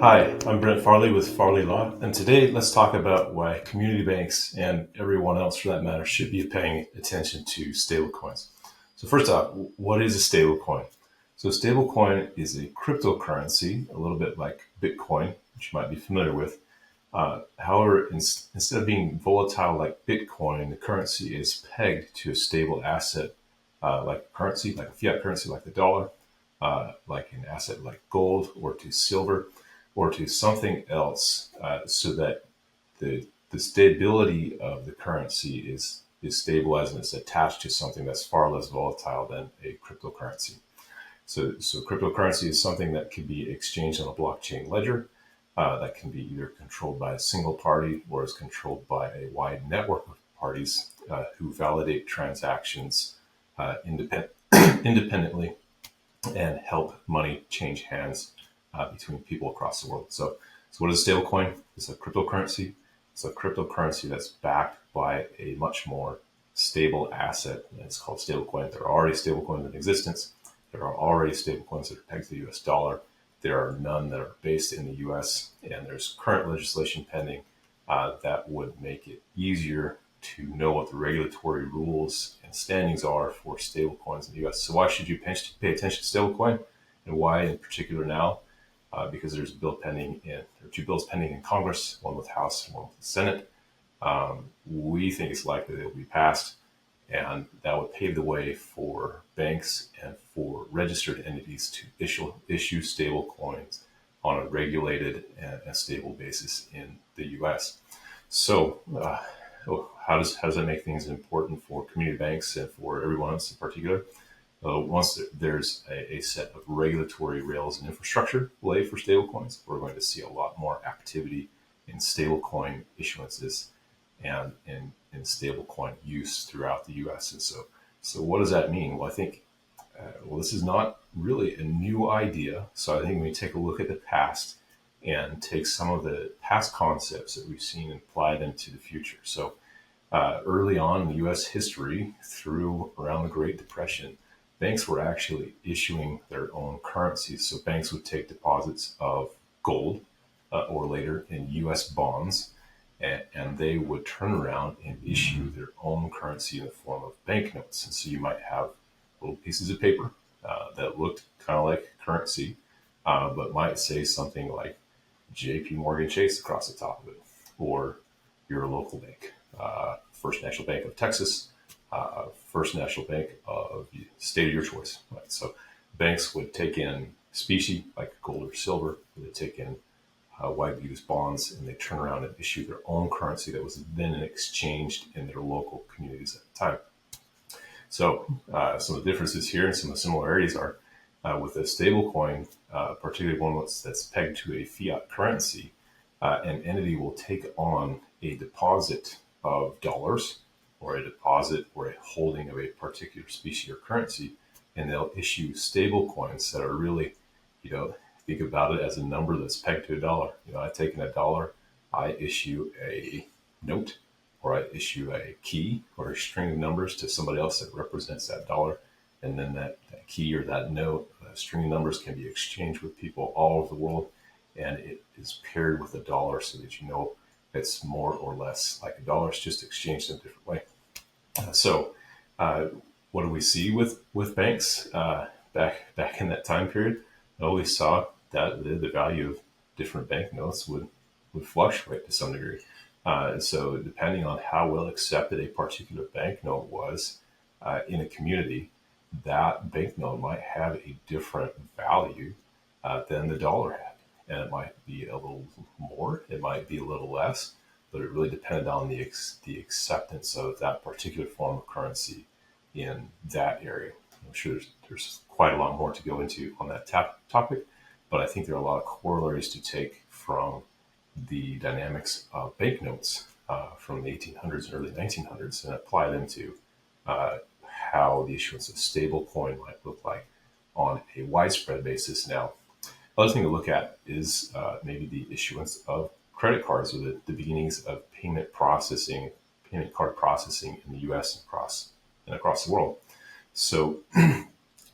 Hi, I'm Brent Farley with Farley Law, and today let's talk about why community banks and everyone else for that matter should be paying attention to stablecoins. So first off, what is a stablecoin? So a stablecoin is a cryptocurrency, a little bit like Bitcoin, which you might be familiar with. However, instead of being volatile like Bitcoin, the currency is pegged to a stable asset like currency, like a fiat currency like the dollar, like an asset like gold or to silver or to something else, so that the stability of the currency is stabilized and it's attached to something that's far less volatile than a cryptocurrency. So cryptocurrency is something that can be exchanged on a blockchain ledger, that can be either controlled by a single party or is controlled by a wide network of parties who validate transactions independently and help money change hands between people across the world. So what is a stablecoin? It's a cryptocurrency. It's a cryptocurrency that's backed by a much more stable asset, and it's called stablecoin. There are already stablecoins in existence. There are already stablecoins that are pegged to the US dollar. There are none that are based in the US, and there's current legislation pending that would make it easier to know what the regulatory rules and standings are for stablecoins in the US. So why should you pay attention to stablecoin, and why in particular now? Because there's a bill pending there are two bills pending in Congress, one with the House and one with the Senate. We think it's likely they will be passed, and that would pave the way for banks and for registered entities to issue stable coins on a regulated and stable basis in the US. So, how does that make things important for community banks and for everyone else in particular? Once there's a set of regulatory rails and infrastructure laid for stablecoins, we're going to see a lot more activity in stablecoin issuances and in stablecoin use throughout the U.S. And so what does that mean? Well, I think this is not really a new idea. So I think when we take a look at the past and take some of the past concepts that we've seen and apply them to the future. So early on in U.S. history, through around the Great Depression, banks were actually issuing their own currencies. So banks would take deposits of gold or later in U.S. bonds, and they would turn around and issue their own currency in the form of banknotes. And so you might have little pieces of paper that looked kind of like currency, but might say something like J.P. Morgan Chase across the top of it, or your local bank, First National Bank of Texas, First National Bank of the state of your choice. Right? So banks would take in specie like gold or silver, they take in widely used bonds, and they turn around and issue their own currency that was then exchanged in their local communities at the time. So some of the differences here and some of the similarities are with a stable coin, particularly one that's pegged to a fiat currency, an entity will take on a deposit of dollars or a deposit or a holding of a particular species or currency, and they'll issue stable coins that are really, think about it as a number that's pegged to a dollar. I've taken a dollar, I issue a note, or I issue a key or a string of numbers to somebody else that represents that dollar. And then that key or that note, string of numbers can be exchanged with people all over the world. And it is paired with a dollar so that it's more or less like a dollar. It's just exchanged in a different way. So what do we see with banks back in that time period? Well, we saw that the value of different banknotes would fluctuate to some degree. So depending on how well accepted a particular banknote was in a community, that banknote might have a different value than the dollar had. And it might be a little more, it might be a little less, but it really depended on the acceptance of that particular form of currency in that area. I'm sure there's quite a lot more to go into on that topic, but I think there are a lot of corollaries to take from the dynamics of banknotes from the 1800s and early 1900s and apply them to how the issuance of stable coin might look like on a widespread basis now. Another thing to look at is maybe the issuance of credit cards, or the beginnings of payment card processing in the U.S. and across the world. So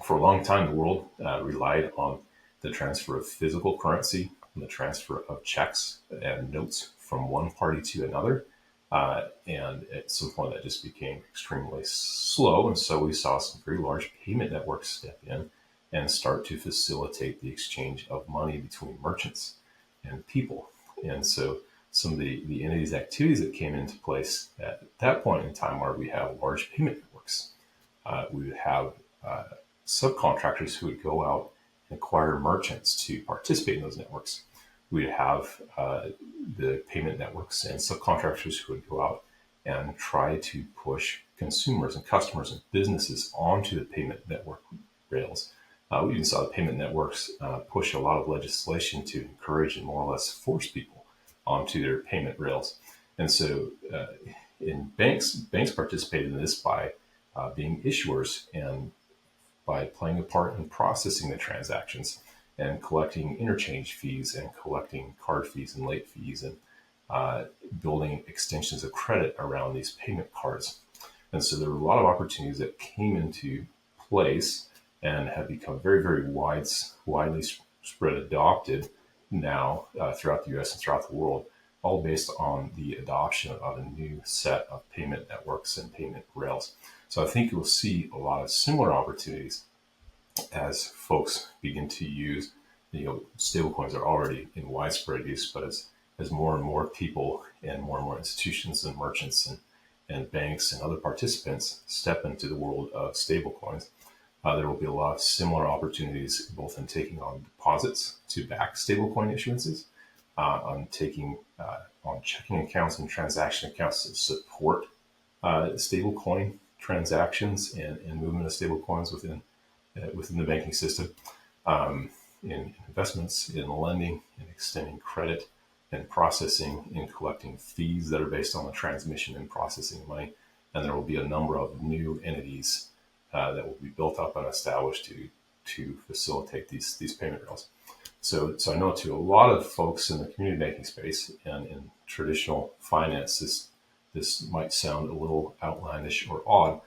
for a long time, the world relied on the transfer of physical currency the transfer of checks and notes from one party to another. And at some point that just became extremely slow. And so we saw some very large payment networks step in and start to facilitate the exchange of money between merchants and people. And so some of the entities activities that came into place at that point in time where we have large payment networks. We would have subcontractors who would go out and acquire merchants to participate in those networks. We'd have the payment networks and subcontractors who would go out and try to push consumers and customers and businesses onto the payment network rails. We even saw the payment networks push a lot of legislation to encourage and more or less force people onto their payment rails. And so in banks participated in this by being issuers and by playing a part in processing the transactions and collecting interchange fees and collecting card fees and late fees and building extensions of credit around these payment cards. And so there were a lot of opportunities that came into place and have become very, very widely spread adopted now throughout the US and throughout the world, all based on the adoption of a new set of payment networks and payment rails. So I think you'll see a lot of similar opportunities as folks begin to use, stablecoins are already in widespread use, but as more and more people and more institutions and merchants and banks and other participants step into the world of stablecoins, there will be a lot of similar opportunities, both in taking on deposits to back stablecoin issuances, on taking on checking accounts and transaction accounts to support stablecoin transactions and movement of stablecoins within the banking system, in investments, in lending, in extending credit, and processing, in collecting fees that are based on the transmission and processing of money. And there will be a number of new entities that will be built up and established to facilitate these payment rails. So I know to a lot of folks in the community banking space and in traditional finance, this might sound a little outlandish or odd,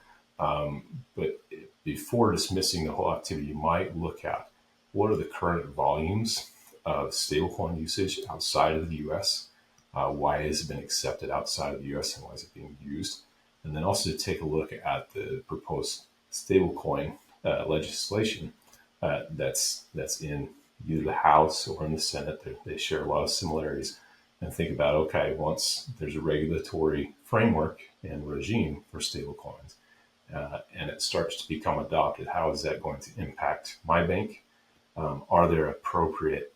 but before dismissing the whole activity, you might look at what are the current volumes of stablecoin usage outside of the US, why has it been accepted outside of the US, and why is it being used, and then also take a look at the proposed stablecoin legislation that's in either the House or in the Senate. They share a lot of similarities, and think about, okay, once there's a regulatory framework and regime for stablecoins, and it starts to become adopted, how is that going to impact my bank? Are there appropriate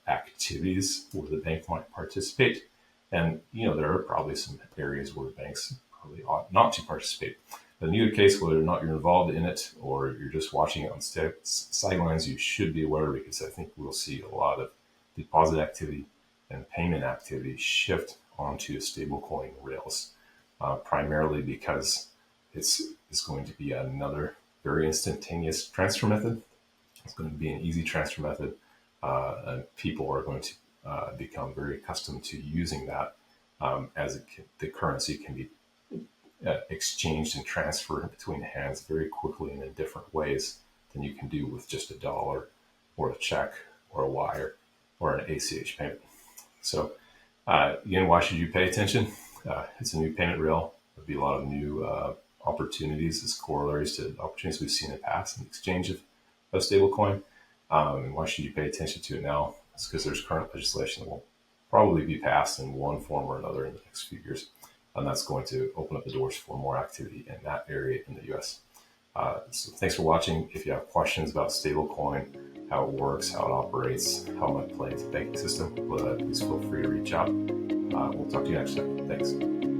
activities where the bank might participate? And, there are probably some areas where banks probably ought not to participate. But in either case, whether or not you're involved in it or you're just watching it on sidelines, you should be aware, because I think we'll see a lot of deposit activity and payment activity shift onto stablecoin rails, primarily because it's going to be another very instantaneous transfer method. It's going to be an easy transfer method, and people are going to become very accustomed to using that, as the currency can be exchanged and transferred between hands very quickly and in different ways than you can do with just a dollar or a check or a wire or an ACH payment. So again, why should you pay attention? It's a new payment rail. There'll be a lot of new opportunities as corollaries to opportunities we've seen in the past in the exchange of stablecoin. And why should you pay attention to it now? It's because there's current legislation that will probably be passed in one form or another in the next few years. And that's going to open up the doors for more activity in that area in the US. So thanks for watching. If you have questions about stablecoin, how it works, how it operates, how it might play into the banking system, please feel free to reach out. We'll talk to you next time. Thanks.